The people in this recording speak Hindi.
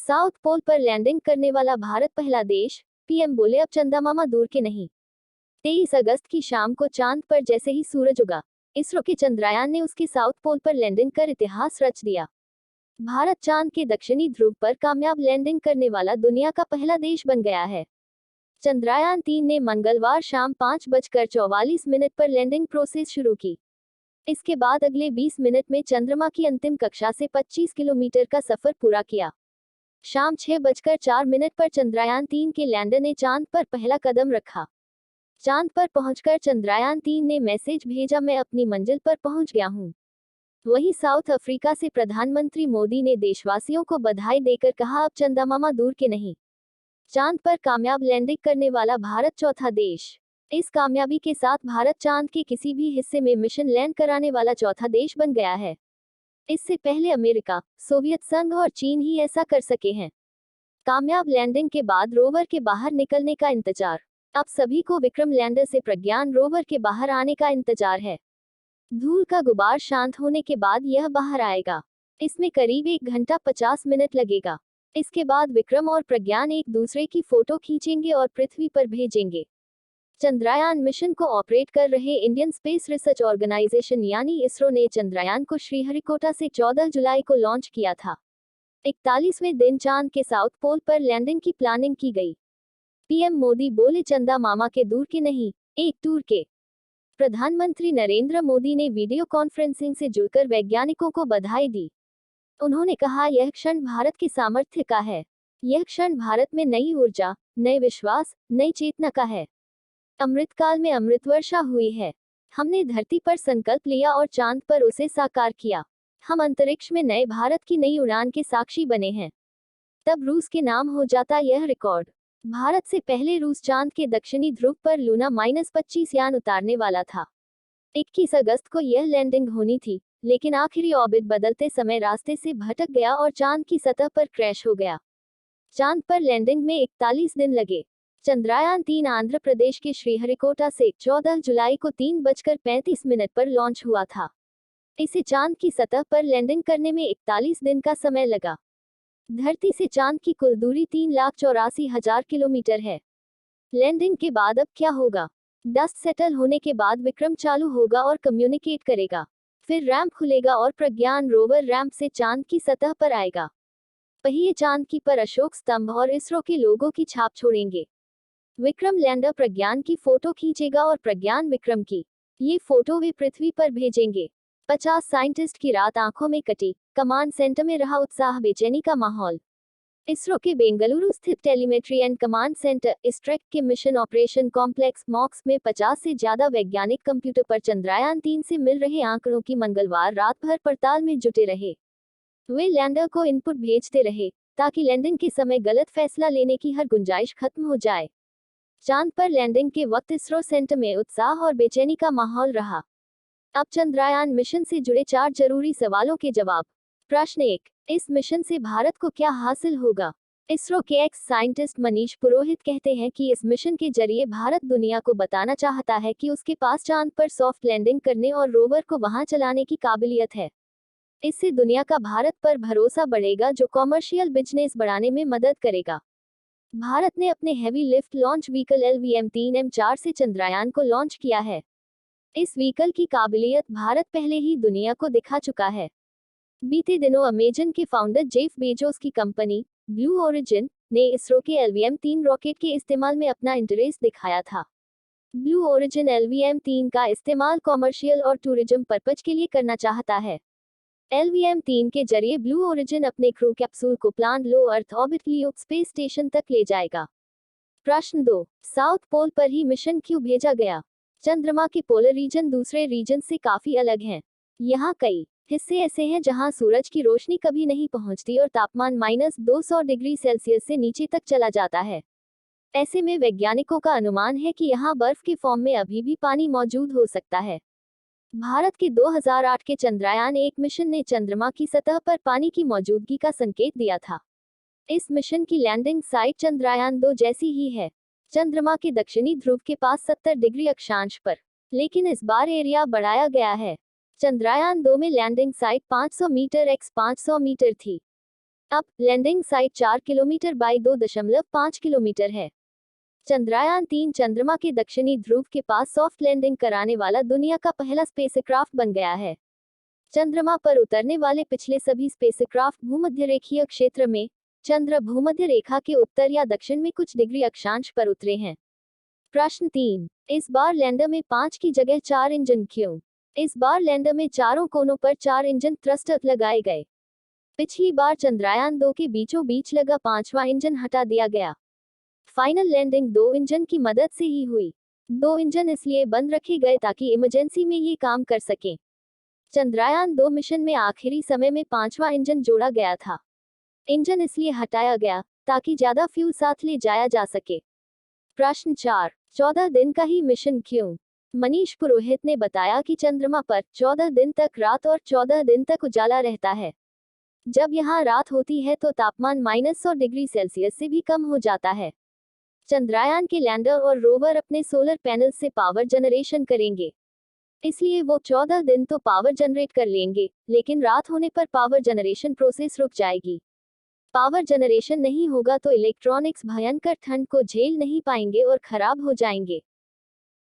साउथ पोल पर लैंडिंग करने वाला भारत पहला देश, पीएम बोले अब चंदा मामा दूर के नहीं। 23 अगस्त की शाम को चांद पर जैसे ही सूरज उगा, इसरो के चंद्रयान ने उसके साउथ पोल पर लैंडिंग कर इतिहास रच दिया। भारत चांद के दक्षिणी ध्रुव पर कामयाब लैंडिंग करने वाला दुनिया का पहला देश बन गया है। चंद्रयान 3 ने मंगलवार शाम 5:44 पर लैंडिंग प्रोसेस शुरू की। इसके बाद अगले 20 मिनट में चंद्रमा की अंतिम कक्षा से 25 किलोमीटर का सफर पूरा किया। शाम 6:04 पर चंद्रयान 3 के लैंडर ने चांद पर पहला कदम रखा। चांद पर पहुंचकर चंद्रयान 3 ने मैसेज भेजा, मैं अपनी मंजिल पर पहुंच गया हूं। वहीं साउथ अफ्रीका से प्रधानमंत्री मोदी ने देशवासियों को बधाई देकर कहा, अब चंदा मामा दूर के नहीं। चांद पर कामयाब लैंडिंग करने वाला भारत चौथा देश। इस कामयाबी के साथ भारत चांद के किसी भी हिस्से में मिशन लैंड कराने वाला चौथा देश बन गया है। इससे पहले अमेरिका, सोवियत संघ और चीन ही ऐसा कर सके हैं। कामयाब लैंडिंग के बाद रोवर के बाहर निकलने का इंतजार। अब सभी को विक्रम लैंडर से प्रज्ञान रोवर के बाहर आने का इंतजार है। धूल का गुबार शांत होने के बाद यह बाहर आएगा। इसमें करीब 1 घंटा 50 मिनट लगेगा। इसके बाद विक्रम और प्रज्ञान एक दूसरे की फोटो खींचेंगे और पृथ्वी पर भेजेंगे। चंद्रयान मिशन को ऑपरेट कर रहे इंडियन स्पेस रिसर्च ऑर्गेनाइजेशन यानी इसरो ने चंद्रयान को श्रीहरिकोटा से 14 जुलाई को लॉन्च किया था। 41वें दिन चांद के साउथ पोल पर लैंडिंग की प्लानिंग की गई। पीएम मोदी बोले, चंदा मामा के दूर के नहीं, एक टूर के। प्रधानमंत्री नरेंद्र मोदी ने वीडियो कॉन्फ्रेंसिंग से जुड़कर वैज्ञानिकों को बधाई दी। उन्होंने कहा, यह क्षण भारत के सामर्थ्य का है। यह क्षण भारत में नई ऊर्जा, नए विश्वास, नई चेतना का है। अमृतकाल में अमृत वर्षा हुई है। हमने धरती पर संकल्प लिया और चांद पर उसे साकार किया। हम अंतरिक्ष में नए भारत की नई उड़ान के साक्षी बने हैं। तब रूस के नाम हो जाता यह रिकॉर्ड। भारत से पहले रूस चांद के दक्षिणी ध्रुव पर लूना -25 यान उतारने वाला था। 21 अगस्त को यह लैंडिंग होनी थी, लेकिन आखिरी ऑर्बिट बदलते समय रास्ते से भटक गया और चांद की सतह पर क्रैश हो गया। चांद पर लैंडिंग में 41 दिन लगे। चंद्रयान 3 आंध्र प्रदेश के श्रीहरिकोटा से 14 जुलाई को 3:35 पर लॉन्च हुआ था। इसे चांद की सतह पर लैंडिंग करने में 41 दिन का समय लगा। धरती से चांद की कुल दूरी 3,84,000 किलोमीटर है। लैंडिंग के बाद अब क्या होगा? डस्ट सेटल होने के बाद विक्रम चालू होगा और कम्युनिकेट करेगा। फिर रैंप खुलेगा और प्रज्ञान रोवर रैंप से चांद की सतह पर आएगा। पहिए चांद की पर अशोक स्तंभ और इसरो के लोगों की छाप छोड़ेंगे। विक्रम लैंडर प्रज्ञान की फोटो खींचेगा और प्रज्ञान विक्रम की। ये फोटो वे पृथ्वी पर भेजेंगे। 50 साइंटिस्ट की रात आंखों में कटी। कमांड सेंटर में रहा उत्साह, बेचैनी का माहौल। इसरो के बेंगलुरु स्थित टेलीमेट्री एंड कमांड सेंटर इस्ट्रेक के मिशन ऑपरेशन कॉम्प्लेक्स मॉक्स में 50 से ज्यादा वैज्ञानिक कंप्यूटर पर चंद्रयान 3 से मिल रहे आंकड़ों की मंगलवार रात भर पड़ताल में जुटे रहे। वे लैंडर को इनपुट भेजते रहे ताकि लैंडिंग के समय गलत फैसला लेने की हर गुंजाइश खत्म हो जाए। चांद पर लैंडिंग के वक्त इसरो सेंटर में उत्साह और बेचैनी का माहौल रहा। अब चंद्रयान मिशन से जुड़े 4 जरूरी सवालों के जवाब। प्रश्न 1, इस मिशन से भारत को क्या हासिल होगा? इसरो के एक्स साइंटिस्ट मनीष पुरोहित कहते हैं कि इस मिशन के जरिए भारत दुनिया को बताना चाहता है कि उसके पास चांद पर सॉफ्ट लैंडिंग करने और रोवर को वहां चलाने की काबिलियत है। इससे दुनिया का भारत पर भरोसा बढ़ेगा, जो कॉमर्शियल बिजनेस बढ़ाने में मदद करेगा। भारत ने अपने heavy lift launch vehicle LVM-3M4 से चंद्रयान को लॉन्च किया है। इस व्हीकल की काबिलियत भारत पहले ही दुनिया को दिखा चुका है। बीते दिनों अमेजन के फाउंडर जेफ बेजोस की कंपनी ब्लू ओरिजिन ने इसरो के LVM-3 रॉकेट के इस्तेमाल में अपना इंटरेस्ट दिखाया था। ब्लू ओरिजिन LVM-3 का इस्तेमाल कॉमर्शियल और टूरिज्म पर्पज के लिए करना चाहता है। LVM-3 के जरिए ब्लू ओरिजिन अपने क्रू कैप्सूल को प्लान लो अर्थ ऑर्बिट लियो स्पेस स्टेशन तक ले जाएगा। प्रश्न 2, साउथ पोल पर ही मिशन क्यों भेजा गया? चंद्रमा के पोलर रीजन दूसरे रीजन से काफी अलग हैं। यहाँ कई हिस्से ऐसे हैं जहां सूरज की रोशनी कभी नहीं पहुंचती और तापमान -200 डिग्री सेल्सियस से नीचे तक चला जाता है। ऐसे में वैज्ञानिकों का अनुमान है कि यहाँ बर्फ के फॉर्म में अभी भी पानी मौजूद हो सकता है। भारत के 2008 के चंद्रयान 1 मिशन ने चंद्रमा की सतह पर पानी की मौजूदगी का संकेत दिया था। इस मिशन की लैंडिंग साइट चंद्रयान 2 जैसी ही है, चंद्रमा के दक्षिणी ध्रुव के पास 70 डिग्री अक्षांश पर, लेकिन इस बार एरिया बढ़ाया गया है। चंद्रयान 2 में landing site 500 metre x 500 metre थी। अब landing site 4 kilometre by 2.5 kilometre है। चंद्रयान-3 चंद्रमा के दक्षिणी ध्रुव के पास सॉफ्ट लैंडिंग कराने वाला दुनिया का पहला स्पेसक्राफ्ट बन गया है। चंद्रमा पर उतरने वाले पिछले सभी स्पेसक्राफ्ट भूमध्यरेखीय क्षेत्र में, चंद्र भूमध्य रेखा के उत्तर या दक्षिण में कुछ डिग्री अक्षांश पर उतरे हैं। प्रश्न 3, इस बार लैंडर में 5 की जगह 4 इंजन क्यों? इस बार लैंडर में चारों कोनों पर 4 इंजन थ्रस्टर लगाए गए। पिछली बार चंद्रयान-2 के बीचों बीच लगा 5वां इंजन हटा दिया गया। फाइनल लैंडिंग 2 इंजन की मदद से ही हुई। 2 इंजन इसलिए बंद रखे गए ताकि इमरजेंसी में ये काम कर सकें। चंद्रयान-2 मिशन में आखिरी समय में 5वां इंजन जोड़ा गया था। इंजन इसलिए हटाया गया ताकि ज्यादा फ्यूल साथ ले जाया जा सके। प्रश्न 4, 14 दिन का ही मिशन क्यों? मनीष पुरोहित ने बताया कि चंद्रमा पर 14 दिन तक रात और 14 दिन तक उजाला रहता है। जब यहाँ रात होती है तो तापमान -100 डिग्री सेल्सियस से भी कम हो जाता है। चंद्रयान के लैंडर और रोवर अपने सोलर पैनल से पावर जनरेशन करेंगे, इसलिए वो 14 दिन तो पावर जनरेट कर लेंगे, लेकिन रात होने पर पावर जनरेशन प्रोसेस रुक जाएगी। पावर जनरेशन नहीं होगा तो इलेक्ट्रॉनिक्स भयंकर ठंड को झेल नहीं पाएंगे और खराब हो जाएंगे।